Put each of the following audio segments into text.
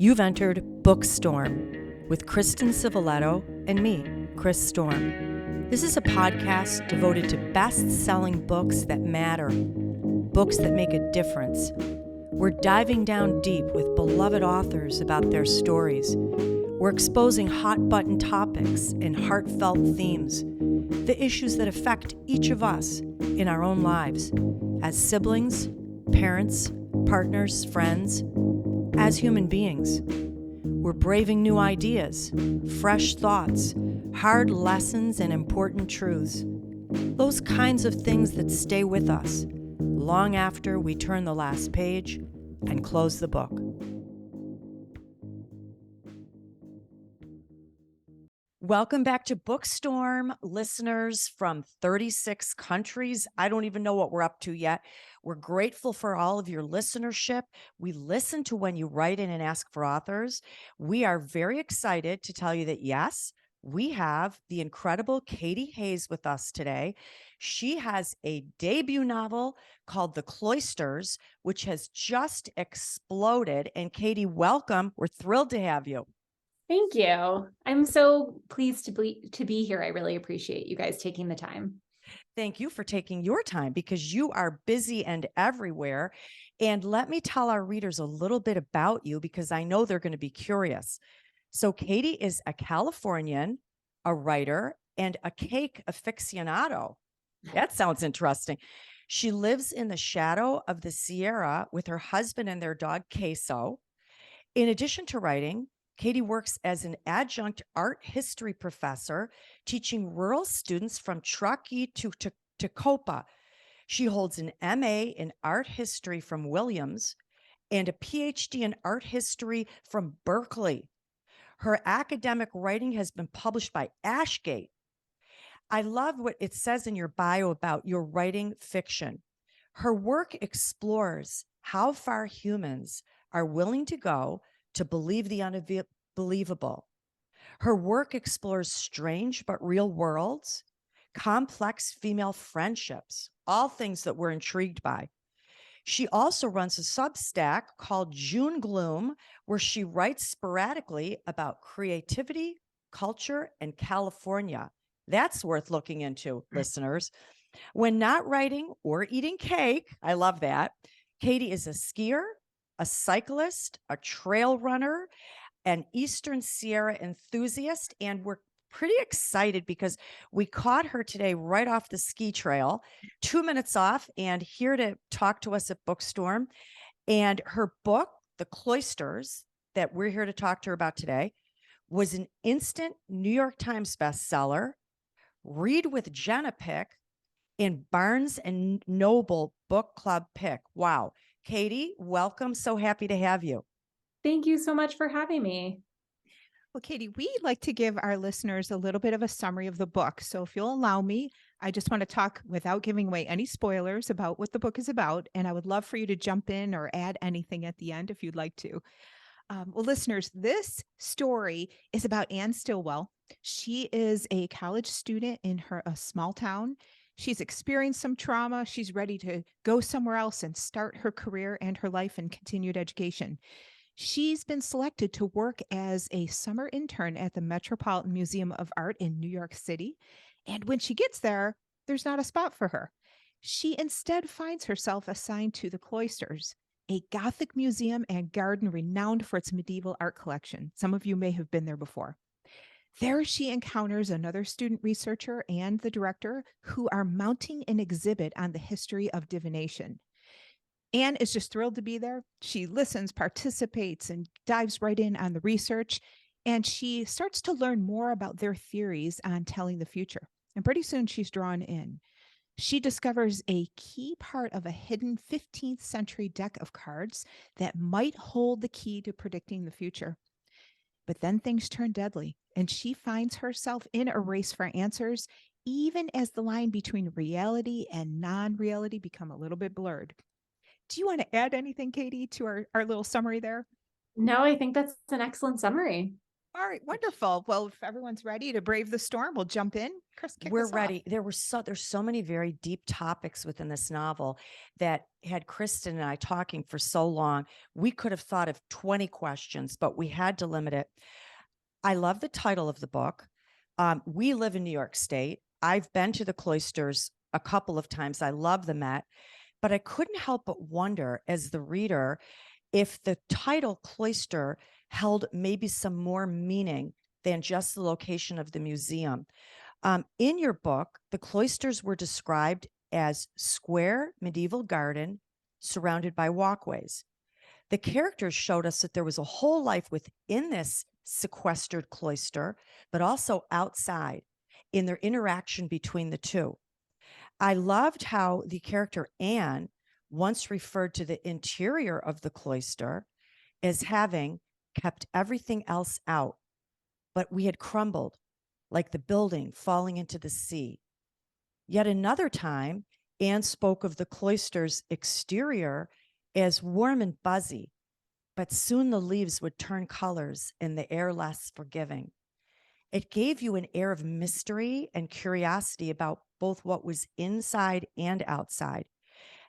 You've entered BOOKSTORM with Kristen Civiletto and me, Chris Storm. This is a podcast devoted to best-selling books that matter, books that make a difference. We're diving down deep with beloved authors about their stories. We're exposing hot-button topics and heartfelt themes, the issues that affect each of us in our own lives, as siblings, parents, partners, friends, as human beings. We're braving new ideas, fresh thoughts, hard lessons, and important truths. Those kinds of things that stay with us long after we turn the last page and close the book. Welcome back to BOOKSTORM, listeners from 36 countries. I don't even know what we're up to yet. We're grateful for all of your listenership. We listen to when you write in and ask for authors. We are very excited to tell you that, yes, we have the incredible Katy Hays with us today. She has a debut novel called The Cloisters, which has just exploded. And Katy, welcome. We're thrilled to have you. Thank you. I'm so pleased to be here. I really appreciate you guys taking the time. Thank you for taking your time because you are busy and everywhere. And let me tell our readers a little bit about you because I know they're going to be curious. So Katy is a Californian, a writer, and a cake aficionado. That sounds interesting. She lives in the shadow of the Sierra with her husband and their dog, Queso. In addition to writing, Katy works as an adjunct art history professor, teaching rural students from Truckee to Copa. She holds an MA in art history from Williams and a PhD in art history from Berkeley. Her academic writing has been published by Ashgate. I love what it says in your bio about your writing fiction. Her work explores how far humans are willing to go to believe the unbelievable. Her work explores strange but real worlds, complex female friendships, all things that we're intrigued by. She also runs a Substack called June Gloom, where she writes sporadically about creativity, culture, and California. That's worth looking into, listeners. When not writing or eating cake, I love that, Katy is a skier, a cyclist, a trail runner, an Eastern Sierra enthusiast, and we're pretty excited because we caught her today right off the ski trail, 2 minutes off, and here to talk to us at BOOKSTORM. And her book, The Cloisters, that we're here to talk to her about today, was an instant New York Times bestseller, Read with Jenna pick, and Barnes and Noble Book Club pick. Wow. Katy, welcome. So happy to have you. Thank you so much for having me. Well, Katy, we like to give our listeners a little bit of a summary of the book. So if you'll allow me, I just want to talk without giving away any spoilers about what the book is about. And I would love for you to jump in or add anything at the end if you'd like to. Well, listeners, this story is about Anne Stillwell. She is a college student in a small town. She's experienced some trauma. She's ready to go somewhere else and start her career and her life in continued education. She's been selected to work as a summer intern at the Metropolitan Museum of Art in New York City. And when she gets there, there's not a spot for her. She instead finds herself assigned to the Cloisters, a Gothic museum and garden renowned for its medieval art collection. Some of you may have been there before. There she encounters another student researcher and the director who are mounting an exhibit on the history of divination. Anne is just thrilled to be there. She listens, participates, and dives right in on the research. And she starts to learn more about their theories on telling the future. And pretty soon she's drawn in. She discovers a key part of a hidden 15th century deck of cards that might hold the key to predicting the future. But then things turn deadly, and she finds herself in a race for answers, even as the line between reality and non-reality become a little bit blurred. Do you want to add anything, Katy, to our little summary there? No, I think that's an excellent summary. All right, wonderful. Well, if everyone's ready to brave the storm, we'll jump in. Chris, kick We're us off. ready. There's so many very deep topics within this novel that had Kristen and I talking for so long. We could have thought of 20 questions, but we had to limit it. I love the title of the book. We live in New York State. I've been to the Cloisters a couple of times. I love the Met, but I couldn't help but wonder as the reader if the title Cloister held maybe some more meaning than just the location of the museum. In your book, the cloisters were described as square medieval garden surrounded by walkways. The characters showed us that there was a whole life within this sequestered cloister, but also outside in their interaction between the two. I loved how the character Anne once referred to the interior of the cloister as having kept everything else out, but we had crumbled like the building falling into the sea. Yet another time, Anne spoke of the cloister's exterior as warm and buzzy, but soon the leaves would turn colors and the air less forgiving. It gave you an air of mystery and curiosity about both what was inside and outside.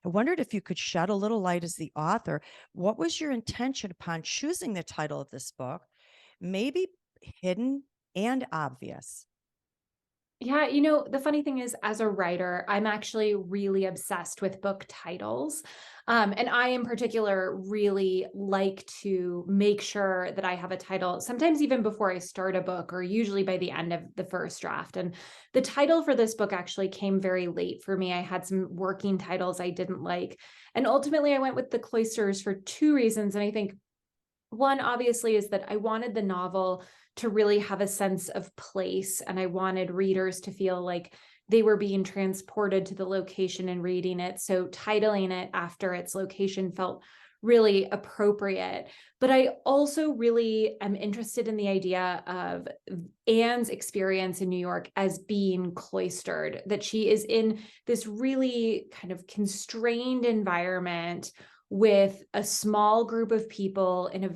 I wondered if you could shed a little light as the author. What was your intention upon choosing the title of this book? Maybe hidden and obvious. Yeah, the funny thing is, as a writer, I'm actually really obsessed with book titles. And I, in particular, really like to make sure that I have a title, sometimes even before I start a book, or usually by the end of the first draft. And the title for this book actually came very late for me. I had some working titles I didn't like. And ultimately, I went with the Cloisters for two reasons. And I think one, obviously, is that I wanted the novel to really have a sense of place, and I wanted readers to feel like they were being transported to the location and reading it. So titling it after its location felt really appropriate. But I also really am interested in the idea of Anne's experience in New York as being cloistered, that she is in this really kind of constrained environment with a small group of people in a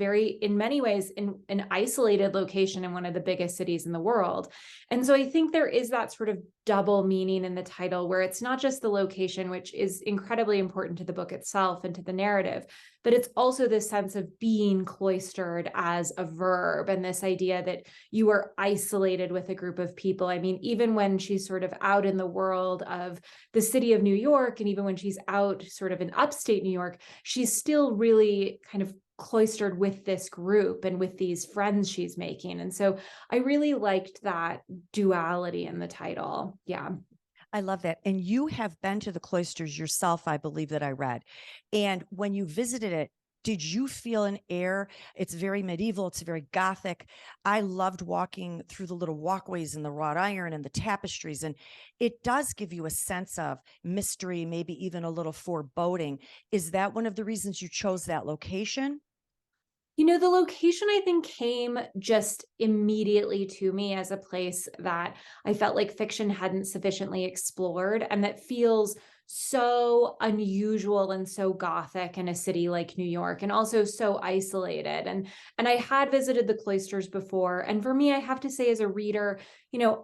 in many ways, in an isolated location in one of the biggest cities in the world. And so I think there is that sort of double meaning in the title, where it's not just the location, which is incredibly important to the book itself and to the narrative, but it's also this sense of being cloistered as a verb, and this idea that you are isolated with a group of people. I mean, even when she's sort of out in the world of the city of New York, and even when she's out sort of in upstate New York, she's still really kind of cloistered with this group and with these friends she's making. And so I really liked that duality in the title. Yeah. I love that. And you have been to the cloisters yourself, I believe that I read. And when you visited it, did you feel an air? It's very medieval. It's very Gothic. I loved walking through the little walkways and the wrought iron and the tapestries. And it does give you a sense of mystery, maybe even a little foreboding. Is that one of the reasons you chose that location? The location, I think, came just immediately to me as a place that I felt like fiction hadn't sufficiently explored, and that feels so unusual and so Gothic in a city like New York, and also so isolated. And I had visited the cloisters before. And for me, I have to say, as a reader,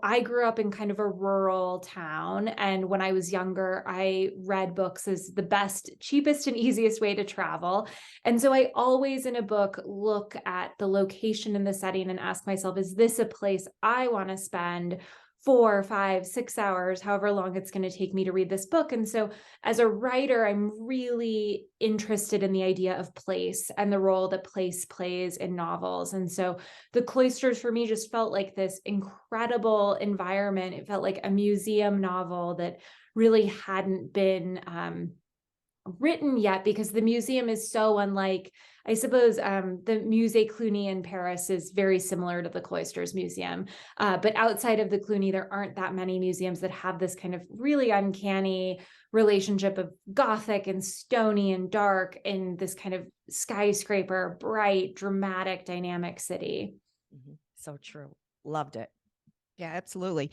I grew up in kind of a rural town. And when I was younger, I read books as the best, cheapest, and easiest way to travel. And so I always, in a book, look at the location and the setting and ask myself, is this a place I want to spend 4, 5, 6 hours, however long it's going to take me to read this book? And so as a writer, I'm really interested in the idea of place and the role that place plays in novels. And so the cloisters for me just felt like this incredible environment. It felt like a museum novel that really hadn't been written yet, because the museum is so unlike, I suppose, the Musée Cluny in Paris is very similar to the Cloisters Museum. But outside of the Cluny, there aren't that many museums that have this kind of really uncanny relationship of Gothic and stony and dark in this kind of skyscraper, bright, dramatic, dynamic city. Mm-hmm. So true. Loved it. Yeah, absolutely.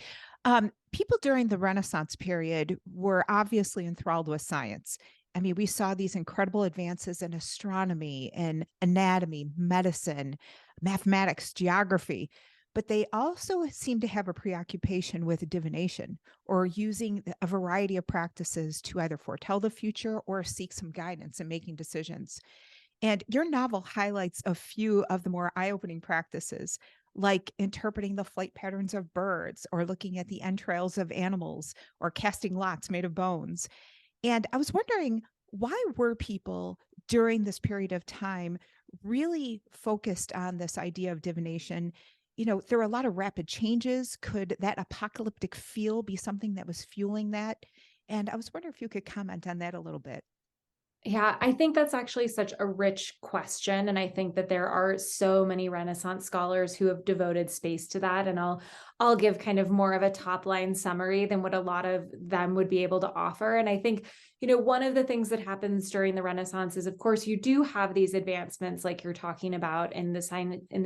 People during the Renaissance period were obviously enthralled with science. I mean, we saw these incredible advances in astronomy and anatomy, medicine, mathematics, geography, but they also seem to have a preoccupation with divination or using a variety of practices to either foretell the future or seek some guidance in making decisions. And your novel highlights a few of the more eye opening practices, like interpreting the flight patterns of birds, or looking at the entrails of animals, or casting lots made of bones. And I was wondering, why were people during this period of time really focused on this idea of divination? There were a lot of rapid changes. Could that apocalyptic feel be something that was fueling that? And I was wondering if you could comment on that a little bit. Yeah, I think that's actually such a rich question. And I think that there are so many Renaissance scholars who have devoted space to that. And I'll give kind of more of a top line summary than what a lot of them would be able to offer. And I think, one of the things that happens during the Renaissance is, of course, you do have these advancements like you're talking about in the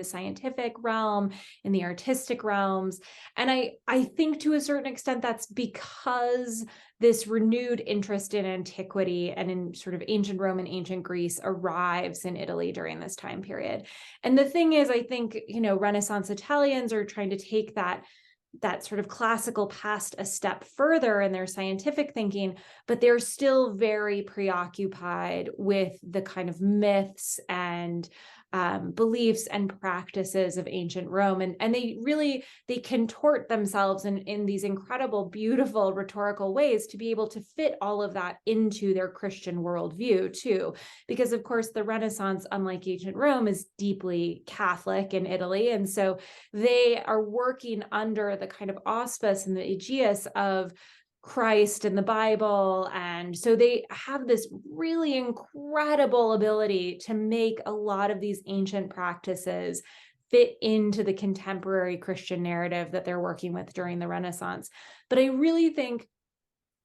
scientific realm, in the artistic realms. And I think to a certain extent that's because this renewed interest in antiquity and in sort of ancient Rome and ancient Greece arrives in Italy during this time period. And the thing is, I think, Renaissance Italians are trying to take that sort of classical past a step further in their scientific thinking, but they're still very preoccupied with the kind of myths and beliefs and practices of ancient Rome. And they contort themselves in these incredible, beautiful rhetorical ways to be able to fit all of that into their Christian worldview too. Because of course, the Renaissance, unlike ancient Rome, is deeply Catholic in Italy. And so they are working under the kind of auspice and the aegis of Christ and the Bible. And so they have this really incredible ability to make a lot of these ancient practices fit into the contemporary Christian narrative that they're working with during the Renaissance. But I really think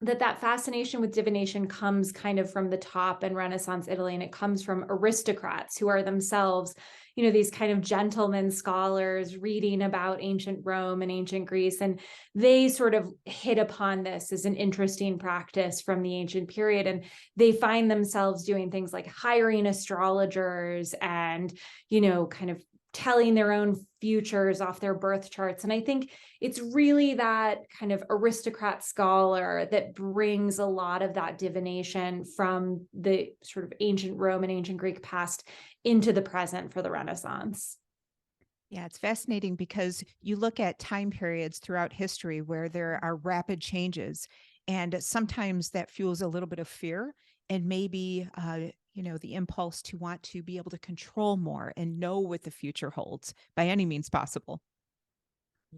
that fascination with divination comes kind of from the top in Renaissance Italy, and it comes from aristocrats who are themselves, these kind of gentlemen scholars reading about ancient Rome and ancient Greece. And they sort of hit upon this as an interesting practice from the ancient period. And they find themselves doing things like hiring astrologers and, kind of telling their own futures off their birth charts. And I think it's really that kind of aristocrat scholar that brings a lot of that divination from the sort of ancient Rome and ancient Greek past into the present for the Renaissance. Yeah, it's fascinating because you look at time periods throughout history where there are rapid changes, and sometimes that fuels a little bit of fear and maybe, the impulse to want to be able to control more and know what the future holds by any means possible.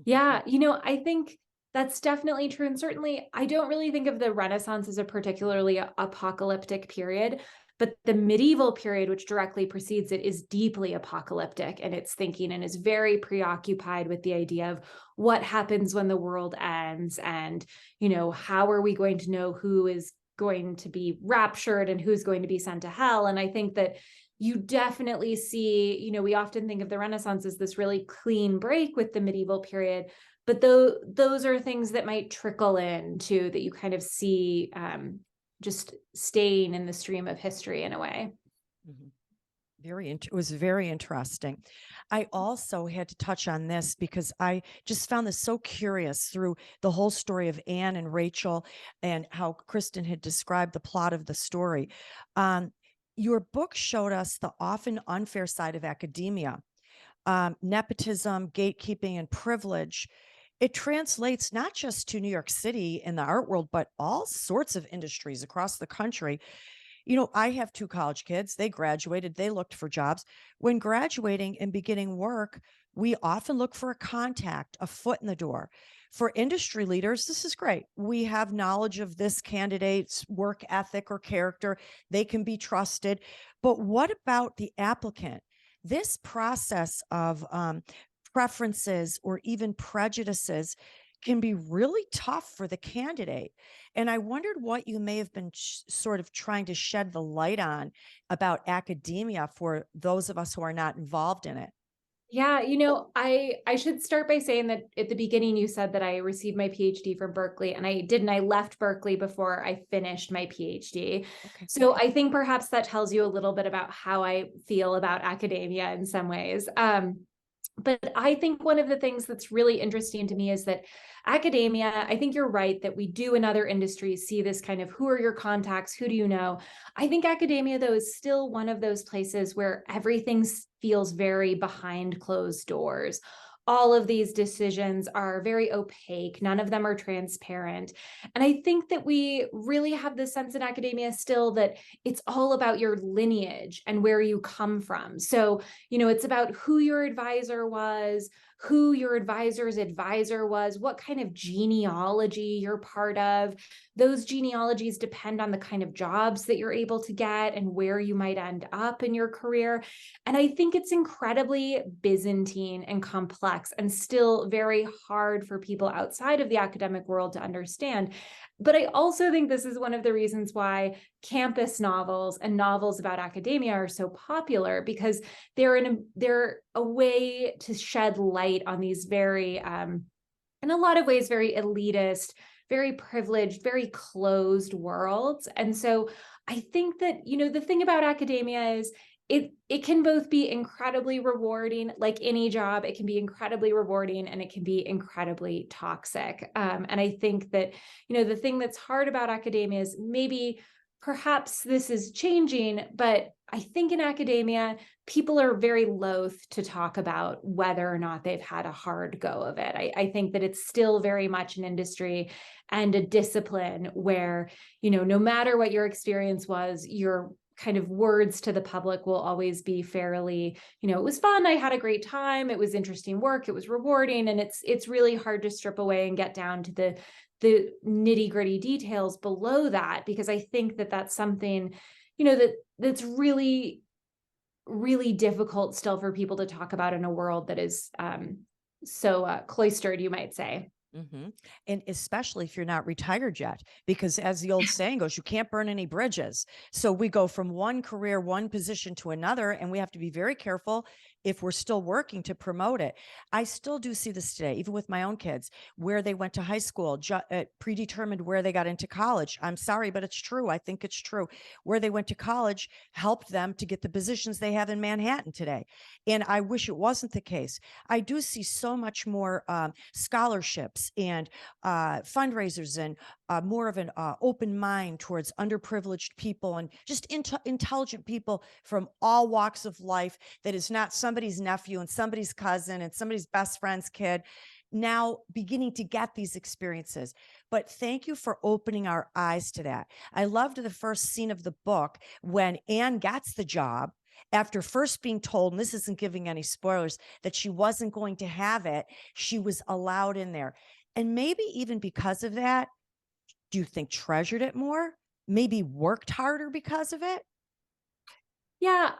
Yeah, I think that's definitely true. And certainly, I don't really think of the Renaissance as a particularly apocalyptic period, but the medieval period, which directly precedes it, is deeply apocalyptic in its thinking and is very preoccupied with the idea of what happens when the world ends and, how are we going to know who is going to be raptured and who's going to be sent to hell. And I think that you definitely see, we often think of the Renaissance as this really clean break with the medieval period, but those are things that might trickle in too, that you kind of see just staying in the stream of history in a way. Mhm. It was very interesting. I also had to touch on this because I just found this so curious through the whole story of Anne and Rachel and how Kristen had described the plot of the story. Your book showed us the often unfair side of academia, nepotism, gatekeeping, and privilege. It translates not just to New York City in the art world, but all sorts of industries across the country. I have two college kids. They graduated, they looked for jobs. When graduating and beginning work, we often look for a contact, a foot in the door. For industry leaders, this is great. We have knowledge of this candidate's work ethic or character. They can be trusted. But what about the applicant? This process of preferences or even prejudices can be really tough for the candidate. And I wondered what you may have been sort of trying to shed the light on about academia for those of us who are not involved in it. Yeah, I should start by saying that at the beginning you said that I received my PhD from Berkeley, and I didn't. I left Berkeley before I finished my PhD. Okay. So I think perhaps that tells you a little bit about how I feel about academia in some ways. But I think one of the things that's really interesting to me is that academia, I think you're right that we do in other industries see this kind of who are your contacts, who do you know? I think academia, though, is still one of those places where everything feels very behind closed doors. All of these decisions are very opaque. None of them are transparent. And I think that we really have this sense in academia still that it's all about your lineage and where you come from. So, it's about who your advisor was, who your advisor's advisor was, what kind of genealogy you're part of. Those genealogies depend on the kind of jobs that you're able to get and where you might end up in your career. And I think it's incredibly Byzantine and complex and still very hard for people outside of the academic world to understand. But I also think this is one of the reasons why campus novels and novels about academia are so popular, because they're a way to shed light on these very, in a lot of ways, very elitist, very privileged, very closed worlds. And so I think that, the thing about academia is it can both be incredibly rewarding, like any job. It can be incredibly rewarding and it can be incredibly toxic. And I think that, the thing that's hard about academia is maybe perhaps this is changing, but I think in academia, people are very loath to talk about whether or not they've had a hard go of it. I think that it's still very much an industry and a discipline where, no matter what your experience was, your kind of words to the public will always be fairly, it was fun, I had a great time, it was interesting work, it was rewarding. And it's really hard to strip away and get down to the nitty-gritty details below that, because I think that that's something, that's really, really difficult still for people to talk about in a world that is so cloistered, you might say. Mm-hmm. And especially if you're not retired yet, because as the old saying goes, you can't burn any bridges. So we go from one career, one position to another, and we have to be very careful if we're still working to promote it. I still do see this today, even with my own kids, where they went to high school, predetermined where they got into college. I'm sorry, but it's true. I think it's true. Where they went to college helped them to get the positions they have in Manhattan today. And I wish it wasn't the case. I do see so much more scholarships and fundraisers and more of an open mind towards underprivileged people and just intelligent people from all walks of life, that is not somebody's nephew and somebody's cousin and somebody's best friend's kid, now beginning to get these experiences. But thank you for opening our eyes to that. I loved the first scene of the book when Anne gets the job after first being told, and this isn't giving any spoilers, that she wasn't going to have it. She was allowed in there. And maybe even because of that, do you think treasured it more? Maybe worked harder because of it? Yeah,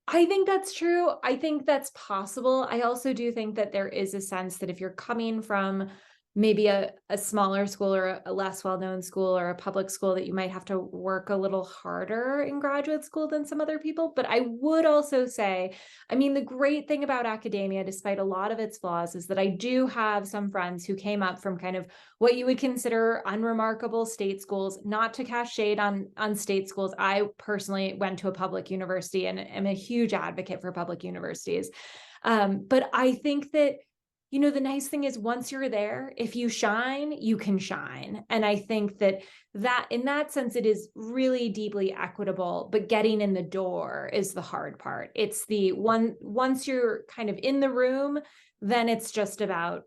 I think that's true. I think that's possible. I also do think that there is a sense that if you're coming from maybe a smaller school or a less well-known school or a public school, that you might have to work a little harder in graduate school than some other people. But I would also say, I mean, the great thing about academia, despite a lot of its flaws, is that I do have some friends who came up from kind of what you would consider unremarkable state schools. Not to cast shade on state schools. I personally went to a public university and am a huge advocate for public universities. But I think that, the nice thing is once you're there, if you shine, you can shine. And I think that in that sense, it is really deeply equitable, but getting in the door is the hard part. It's once you're kind of in the room, then it's just about,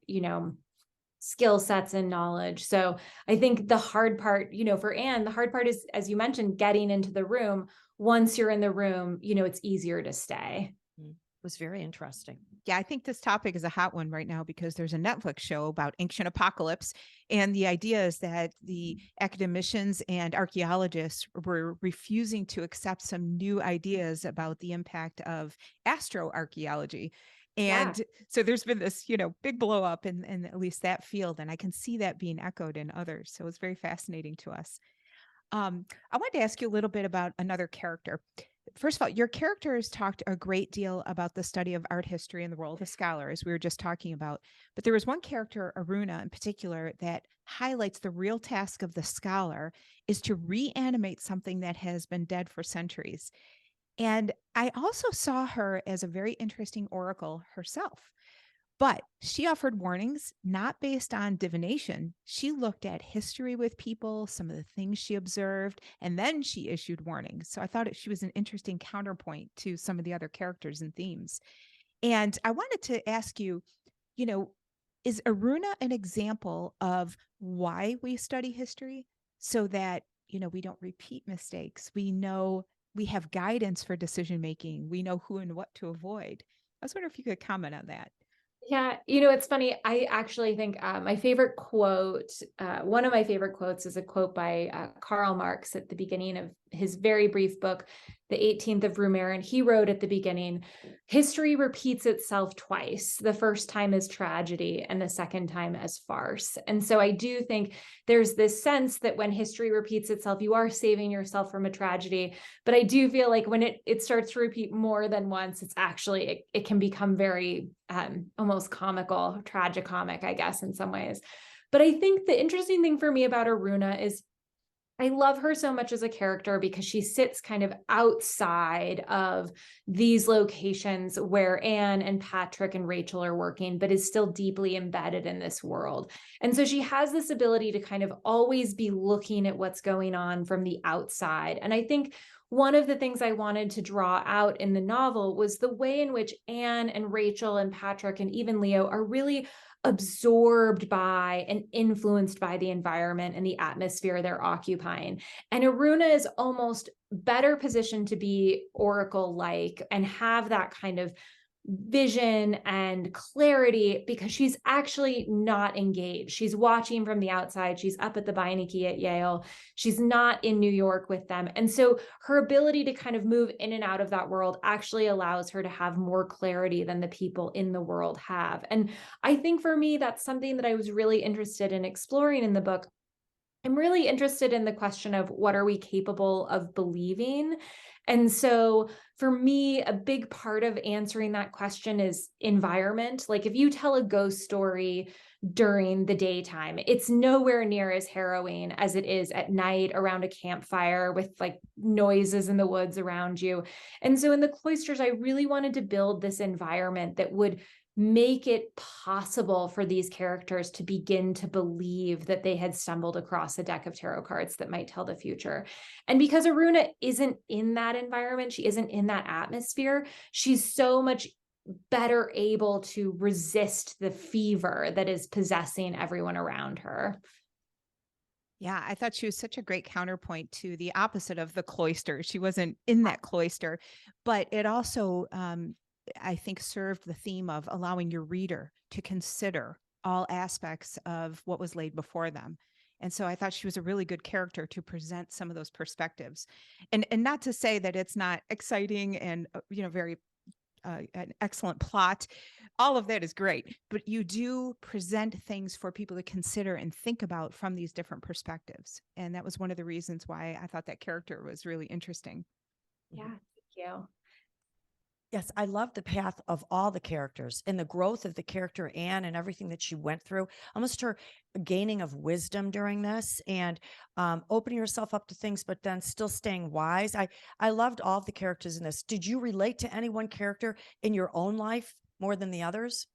skill sets and knowledge. So I think the hard part, for Anne, the hard part is, as you mentioned, getting into the room. Once you're in the room, it's easier to stay. It was very interesting. Yeah, I think this topic is a hot one right now because there's a Netflix show about ancient apocalypse. And the idea is that the academicians and archaeologists were refusing to accept some new ideas about the impact of astroarchaeology. And so there's been this, big blow up in at least that field. And I can see that being echoed in others. So it's very fascinating to us. I wanted to ask you a little bit about another character. first of all, your characters talked a great deal about the study of art history and the role of the scholar, as we were just talking about. But there was one character, Aruna in particular, that highlights the real task of the scholar is to reanimate something that has been dead for centuries. And I also saw her as a very interesting oracle herself. But she offered warnings not based on divination. She looked at history with people, some of the things she observed, and then she issued warnings. So I thought she was an interesting counterpoint to some of the other characters and themes. And I wanted to ask you, you know, is Aruna an example of why we study history so that, we don't repeat mistakes? We know we have guidance for decision making. We know who and what to avoid. I was wondering if you could comment on that. Yeah, it's funny. I actually think my favorite quote, one of my favorite quotes is a quote by Karl Marx at the beginning of his very brief book, The 18th of Brumaire. And he wrote at the beginning, history repeats itself twice. The first time as tragedy and the second time as farce. And so I do think there's this sense that when history repeats itself, you are saving yourself from a tragedy. But I do feel like when it starts to repeat more than once, it's actually, it can become very almost comical, tragicomic, I guess, in some ways. But I think the interesting thing for me about Aruna is I love her so much as a character because she sits kind of outside of these locations where Anne and Patrick and Rachel are working, but is still deeply embedded in this world. And so she has this ability to kind of always be looking at what's going on from the outside. And I think one of the things I wanted to draw out in the novel was the way in which Anne and Rachel and Patrick and even Leo are really absorbed by and influenced by the environment and the atmosphere they're occupying. And Aruna is almost better positioned to be Oracle-like and have that kind of vision and clarity because she's actually not engaged. She's watching from the outside. She's up at the Beinecke at Yale. She's not in New York with them. And so her ability to kind of move in and out of that world actually allows her to have more clarity than the people in the world have. And I think for me, that's something that I was really interested in exploring in the book. I'm really interested in the question of what are we capable of believing? And so for me, a big part of answering that question is environment. Like if you tell a ghost story during the daytime, it's nowhere near as harrowing as it is at night around a campfire with like noises in the woods around you. And so in the Cloisters, I really wanted to build this environment that would make it possible for these characters to begin to believe that they had stumbled across a deck of tarot cards that might tell the future. And because Aruna isn't in that environment, she isn't in that atmosphere, she's so much better able to resist the fever that is possessing everyone around her. Yeah, I thought she was such a great counterpoint to the opposite of the cloister. She wasn't in that cloister, but it also I think served the theme of allowing your reader to consider all aspects of what was laid before them. And so I thought she was a really good character to present some of those perspectives. And not to say that it's not exciting and very an excellent plot. All of that is great, but you do present things for people to consider and think about from these different perspectives. And that was one of the reasons why I thought that character was really interesting. Yeah, thank you. Yes, I love the path of all the characters and the growth of the character Anne and everything that she went through, almost her gaining of wisdom during this and opening yourself up to things, but then still staying wise. I loved all of the characters in this. Did you relate to any one character in your own life more than the others?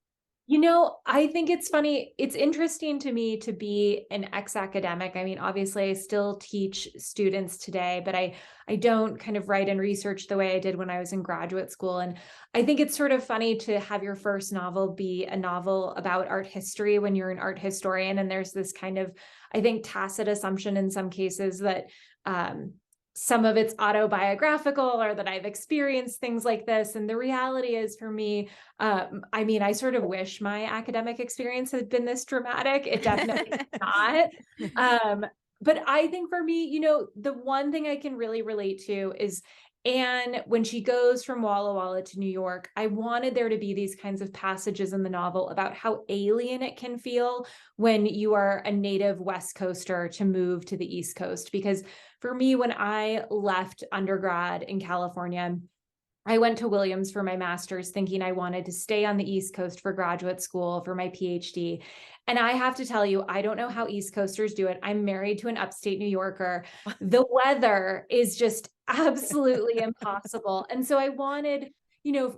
I think it's funny. It's interesting to me to be an ex-academic. I mean, obviously I still teach students today, but I don't kind of write and research the way I did when I was in graduate school. And I think it's sort of funny to have your first novel be a novel about art history when you're an art historian. And there's this kind of, I think, tacit assumption in some cases that some of it's autobiographical or that I've experienced things like this. And the reality is for me, I sort of wish my academic experience had been this dramatic. It definitely is not. But I think for me, the one thing I can really relate to is And when she goes from Walla Walla to New York, I wanted there to be these kinds of passages in the novel about how alien it can feel when you are a native West Coaster to move to the East Coast. Because for me, when I left undergrad in California, I went to Williams for my master's thinking I wanted to stay on the East Coast for graduate school for my PhD. And I have to tell you, I don't know how East Coasters do it. I'm married to an upstate New Yorker. The weather is just absolutely impossible. And so I wanted,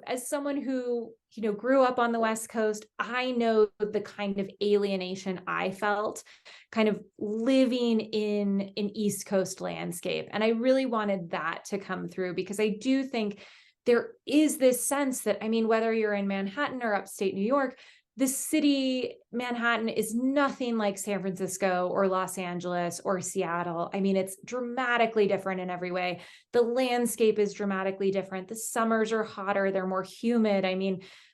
as someone who, grew up on the West Coast, I know the kind of alienation I felt kind of living in an East Coast landscape. And I really wanted that to come through because I do think there is this sense that, whether you're in Manhattan or upstate New York, the city, Manhattan, is nothing like San Francisco or Los Angeles or Seattle. It's dramatically different in every way. The landscape is dramatically different. The summers are hotter, they're more humid.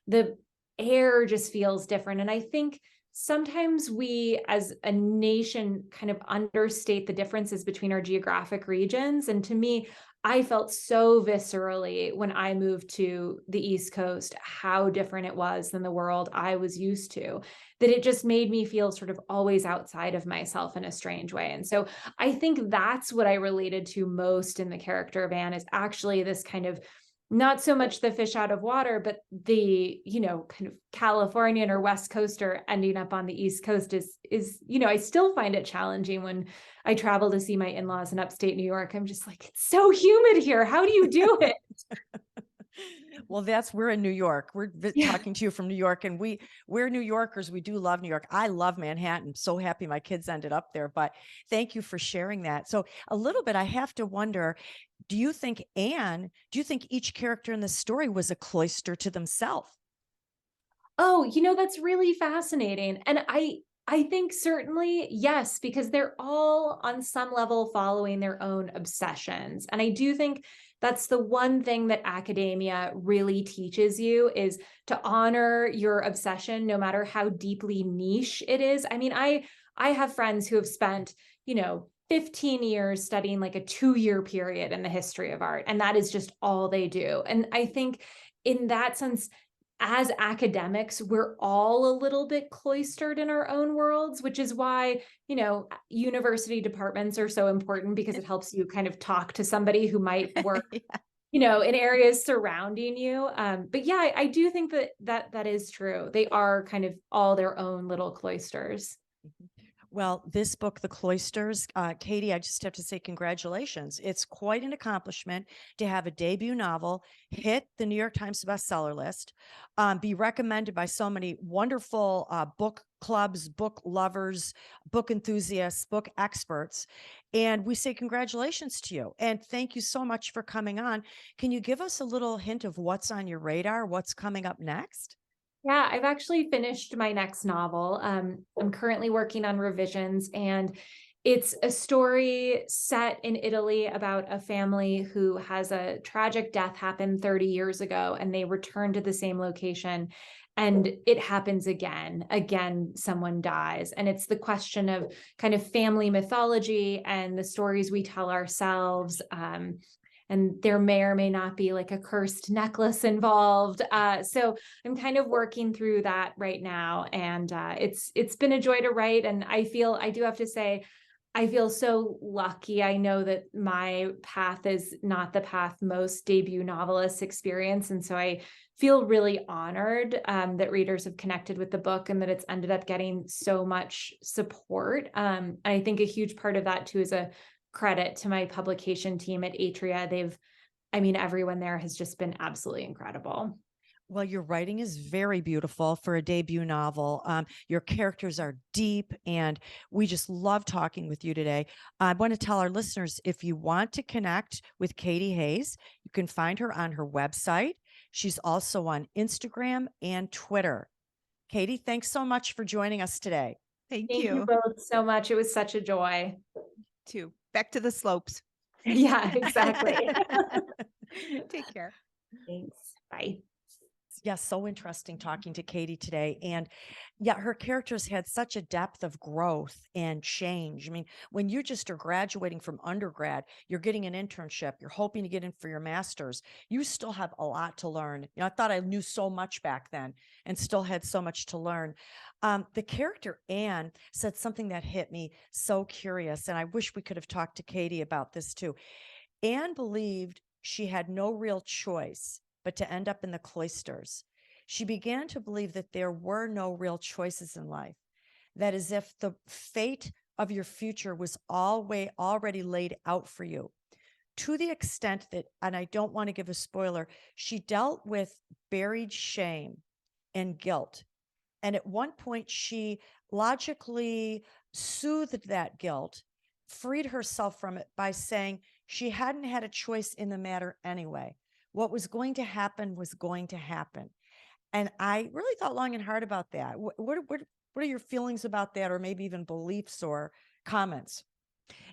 The air just feels different. And I think sometimes we as a nation kind of understate the differences between our geographic regions. And to me, I felt so viscerally when I moved to the East Coast, how different it was than the world I was used to, that it just made me feel sort of always outside of myself in a strange way. And so I think that's what I related to most in the character of Anne, is actually this kind of, not so much the fish out of water, but the, kind of Californian or West Coaster ending up on the East Coast is, I still find it challenging when I travel to see my in-laws in upstate New York. I'm just like, it's so humid here. How do you do it? Well, we're in New York. We're talking to you from New York, and we're New Yorkers. We do love New York. I love Manhattan. So happy my kids ended up there, but thank you for sharing that. So a little bit, I have to wonder, do you think each character in the story was a cloister to themselves? Oh, that's really fascinating. And I think certainly yes, because they're all on some level following their own obsessions. And I do think that's the one thing that academia really teaches you, is to honor your obsession, no matter how deeply niche it is. I have friends who have spent, 15 years studying like a 2-year period in the history of art, and that is just all they do. And I think in that sense, as academics, we're all a little bit cloistered in our own worlds, which is why, university departments are so important, because it helps you kind of talk to somebody who might work, in areas surrounding you. But yeah, I do think that is true. They are kind of all their own little cloisters. Well, this book, The Cloisters, Katy, I just have to say congratulations. It's quite an accomplishment to have a debut novel hit the New York Times bestseller list, be recommended by so many wonderful book clubs, book lovers, book enthusiasts, book experts. And we say congratulations to you. And thank you so much for coming on. Can you give us a little hint of what's on your radar, what's coming up next? Yeah, I've actually finished my next novel. I'm currently working on revisions, and it's a story set in Italy about a family who has a tragic death happen 30 years ago, and they return to the same location, and it happens again. Again, someone dies. And it's the question of kind of family mythology and the stories we tell ourselves. And there may or may not be like a cursed necklace involved. So I'm kind of working through that right now. And it's been a joy to write. And I do have to say, I feel so lucky. I know that my path is not the path most debut novelists experience. And so I feel really honored that readers have connected with the book and that it's ended up getting so much support. And I think a huge part of that too is a credit to my publication team at Atria. Everyone there has just been absolutely incredible. Well, your writing is very beautiful for a debut novel. Your characters are deep, and we just love talking with you today. I want to tell our listeners, if you want to connect with Katy Hays, you can find her on her website. She's also on Instagram and Twitter. Katy, thanks so much for joining us today. Thank Thank you. you both so much. It was such a joy. Too. Back to the slopes. Yeah, exactly. Take care. Thanks. Bye. Yeah, so interesting talking to Katy today. And yeah, her characters had such a depth of growth and change. I mean, when you just are graduating from undergrad, you're getting an internship, you're hoping to get in for your master's, you still have a lot to learn. I thought I knew so much back then and still had so much to learn. The character Anne said something that hit me so curious, and I wish we could have talked to Katy about this too. Anne believed she had no real choice but to end up in the cloisters. She began to believe that there were no real choices in life, that as if the fate of your future was already laid out for you. To the extent that, and I don't want to give a spoiler, she dealt with buried shame and guilt. And at one point, she logically soothed that guilt, freed herself from it by saying she hadn't had a choice in the matter anyway. What was going to happen was going to happen. And I really thought long and hard about that. What are your feelings about that, or maybe even beliefs or comments?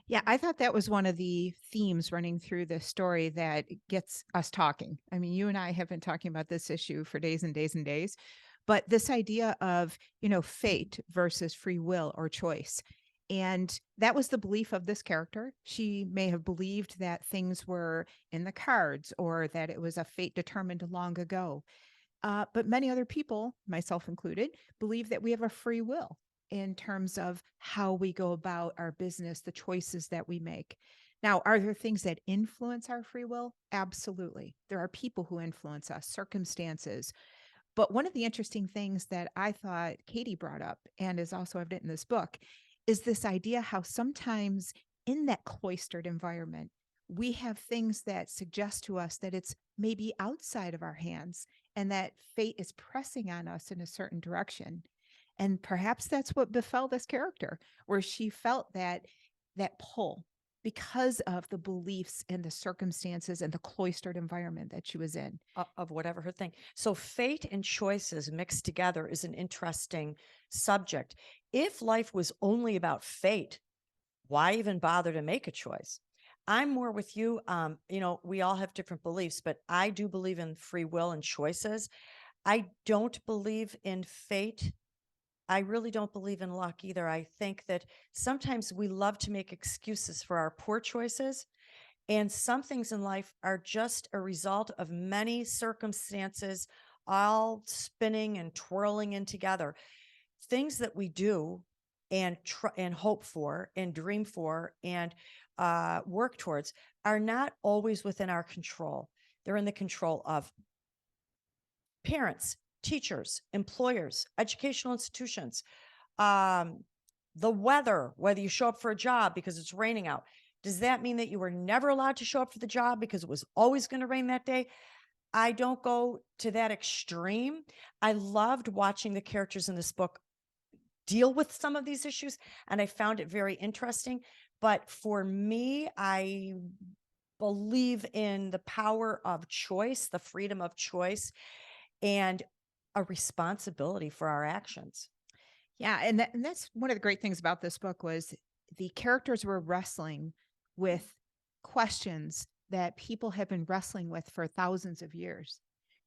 Yeah, I thought that was one of the themes running through this story that gets us talking. I mean, you and I have been talking about this issue for days and days and days, but this idea of, fate versus free will or choice. And that was the belief of this character. She may have believed that things were in the cards or that it was a fate determined long ago. But many other people, myself included, believe that we have a free will in terms of how we go about our business, the choices that we make. Now, are there things that influence our free will? Absolutely. There are people who influence us, circumstances. But one of the interesting things that I thought Katy brought up, and is also evident in this book, is this idea how sometimes in that cloistered environment, we have things that suggest to us that it's maybe outside of our hands and that fate is pressing on us in a certain direction. And perhaps that's what befell this character, where she felt that pull because of the beliefs and the circumstances and the cloistered environment that she was in. Of whatever her thing. So fate and choices mixed together is an interesting subject. If life was only about fate, why even bother to make a choice? I'm more with you. We all have different beliefs, but I do believe in free will and choices. I don't believe in fate. I really don't believe in luck either. I think that sometimes we love to make excuses for our poor choices, and some things in life are just a result of many circumstances all spinning and twirling in together. Things that we do and and hope for and dream for and work towards are not always within our control. They're in the control of parents, teachers, employers, educational institutions, the weather, whether you show up for a job because it's raining out. Does that mean that you were never allowed to show up for the job because it was always going to rain that day? I don't go to that extreme. I loved watching the characters in this book deal with some of these issues, and I found it very interesting. But for me, I believe in the power of choice, the freedom of choice, and a responsibility for our actions. Yeah, and that's one of the great things about this book was the characters were wrestling with questions that people have been wrestling with for thousands of years.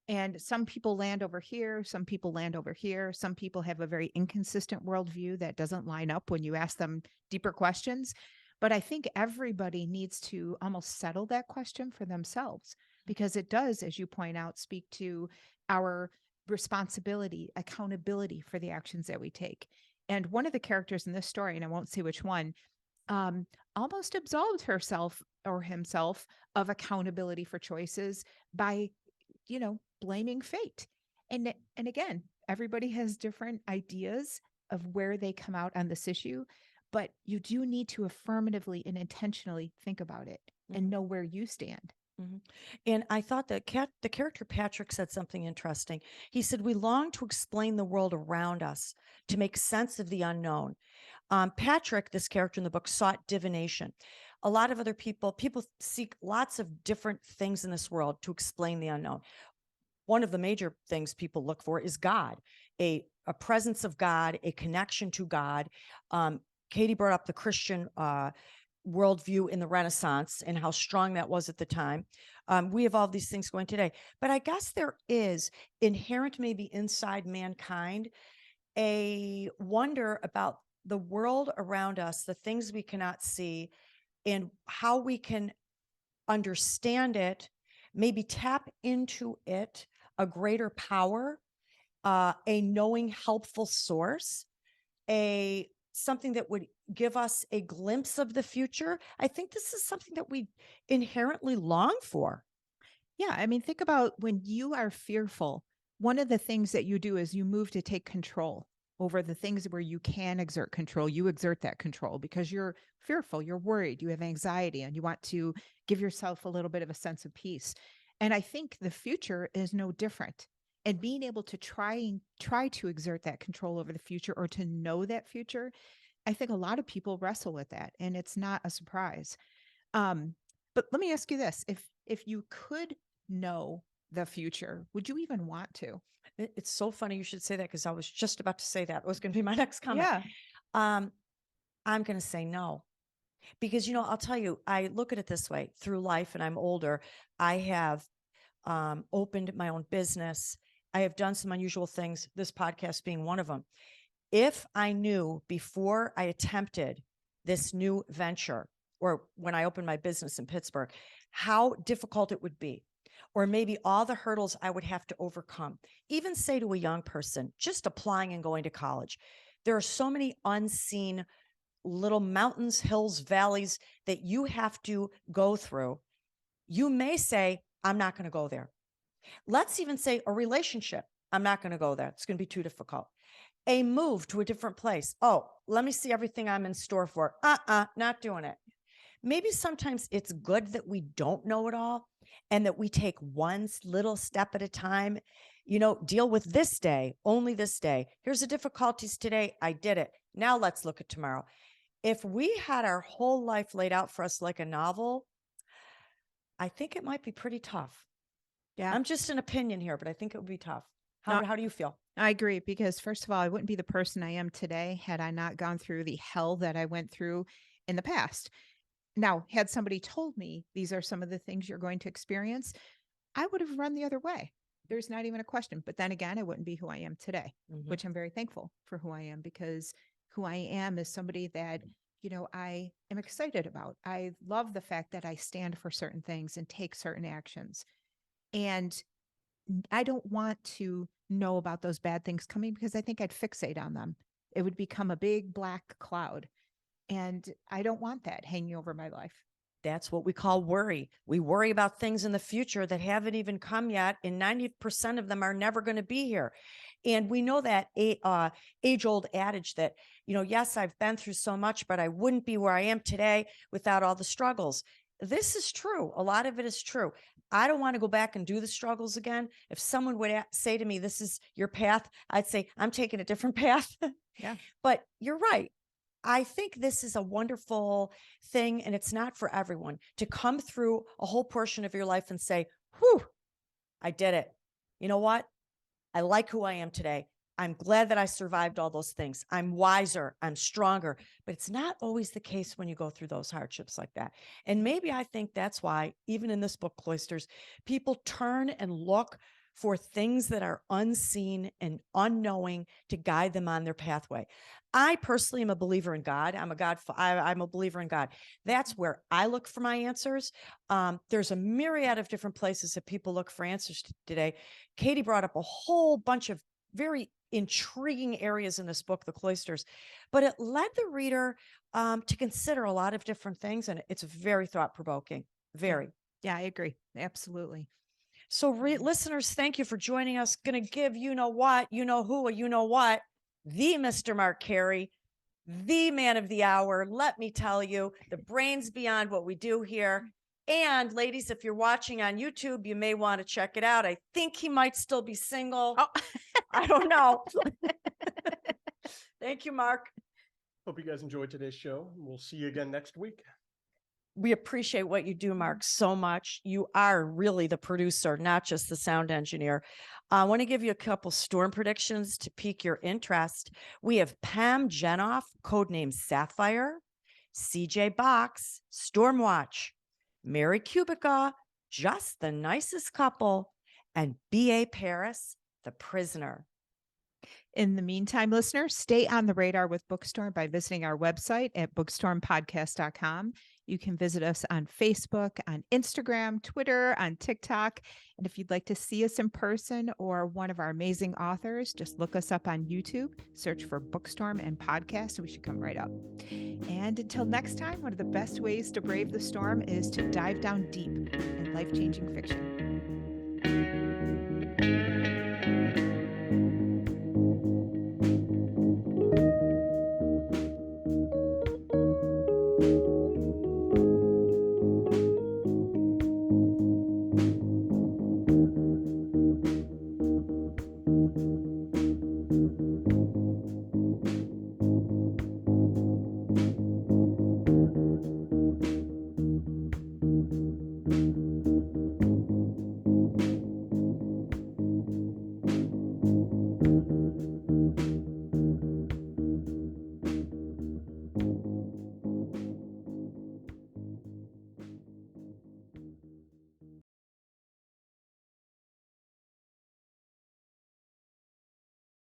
And some people land over here, some people land over here, some people have a very inconsistent worldview that doesn't line up when you ask them deeper questions. But I think everybody needs to almost settle that question for themselves because it does, as you point out, speak to our responsibility, accountability for the actions that we take. And one of the characters in this story, and I won't say which one, almost absolved herself or himself of accountability for choices by, blaming fate. And again, everybody has different ideas of where they come out on this issue, but you do need to affirmatively and intentionally think about it and know where you stand. Mm-hmm. And I thought that the character Patrick said something interesting. He said, "We long to explain the world around us, to make sense of the unknown." Patrick, this character in the book, sought divination. A lot of other people seek lots of different things in this world to explain the unknown. One of the major things people look for is God, a presence of God, a connection to God. Katy brought up the Christian worldview in the Renaissance and how strong that was at the time. We have all these things going today, but I guess there is inherent, maybe inside mankind, a wonder about the world around us, the things we cannot see, and how we can understand it, maybe tap into it, a greater power, a knowing, helpful source, something that would give us a glimpse of the future. I think this is something that we inherently long for. Yeah, I mean, think about when you are fearful, one of the things that you do is you move to take control over the things where you can exert control. You exert that control because you're fearful, you're worried, you have anxiety, and you want to give yourself a little bit of a sense of peace. And I think the future is no different. And being able to try to exert that control over the future or to know that future, I think a lot of people wrestle with that, and it's not a surprise. But let me ask you this: if you could know the future, would you even want to? It's so funny you should say that, because I was just about to say that. It was going to be my next comment. Yeah. I'm going to say no. Because, I'll tell you, I look at it this way: through life, and I'm older, I have opened my own business. I have done some unusual things, this podcast being one of them. If I knew before I attempted this new venture, or when I opened my business in Pittsburgh, how difficult it would be, or maybe all the hurdles I would have to overcome, even say to a young person just applying and going to college, there are so many unseen little mountains, hills, valleys that you have to go through. You may say, I'm not going to go there. Let's even say a relationship. I'm not going to go there. It's going to be too difficult. A move to a different place. Oh, let me see everything I'm in store for. Not doing it. Maybe sometimes it's good that we don't know it all, and that we take one little step at a time. Deal with this day, only this day. Here's the difficulties today. I did it. Now let's look at tomorrow. If we had our whole life laid out for us like a novel, I think it might be pretty tough. Yeah. I'm just an opinion here, but I think it would be tough. No, How do you feel? I agree, because first of all, I wouldn't be the person I am today had I not gone through the hell that I went through in the past. Now, had somebody told me these are some of the things you're going to experience, I would have run the other way. There's not even a question. But then again, I wouldn't be who I am today, which I'm very thankful for who I am, because who I am is somebody that, I am excited about. I love the fact that I stand for certain things and take certain actions. And I don't want to know about those bad things coming, because I think I'd fixate on them. It would become a big black cloud. And I don't want that hanging over my life. That's what we call worry. We worry about things in the future that haven't even come yet, and 90% of them are never going to be here. And we know that age-old adage that, yes, I've been through so much, but I wouldn't be where I am today without all the struggles. This is true. A lot of it is true. I don't want to go back and do the struggles again. If someone would say to me, this is your path, I'd say, I'm taking a different path. Yeah. But you're right. I think this is a wonderful thing, and it's not for everyone, to come through a whole portion of your life and say, whew, I did it. You know what? I like who I am today. I'm glad that I survived all those things. I'm wiser. I'm stronger. But it's not always the case when you go through those hardships like that. And maybe I think that's why, even in this book, Cloisters, people turn and look for things that are unseen and unknowing to guide them on their pathway. I personally am a believer in God. I'm a believer in God. That's where I look for my answers. There's a myriad of different places that people look for answers today. Katy brought up a whole bunch of very intriguing areas in this book, The Cloisters, but it led the reader to consider a lot of different things, and it's very thought-provoking. Very. Yeah, I agree. Absolutely. So listeners, thank you for joining us. Going to give you know what, you know who, you know what, the Mr. Mark Carey, the man of the hour. Let me tell you, the brains beyond what we do here. And ladies, if you're watching on YouTube, you may want to check it out. I think he might still be single. Oh. I don't know. Thank you, Mark. Hope you guys enjoyed today's show. We'll see you again next week. We appreciate what you do, Mark, so much. You are really the producer, not just the sound engineer. I want to give you a couple storm predictions to pique your interest. We have Pam Jenoff, codename Sapphire. CJ Box, Stormwatch, Mary Kubica, Just the Nicest Couple, and B.A. Paris, The Prisoner. In the meantime, listeners, stay on the radar with Bookstorm by visiting our website at bookstormpodcast.com. You can visit us on Facebook, on Instagram, Twitter, on TikTok. And if you'd like to see us in person or one of our amazing authors, just look us up on YouTube, search for Bookstorm and Podcast, and we should come right up. And until next time, one of the best ways to brave the storm is to dive down deep in life-changing fiction.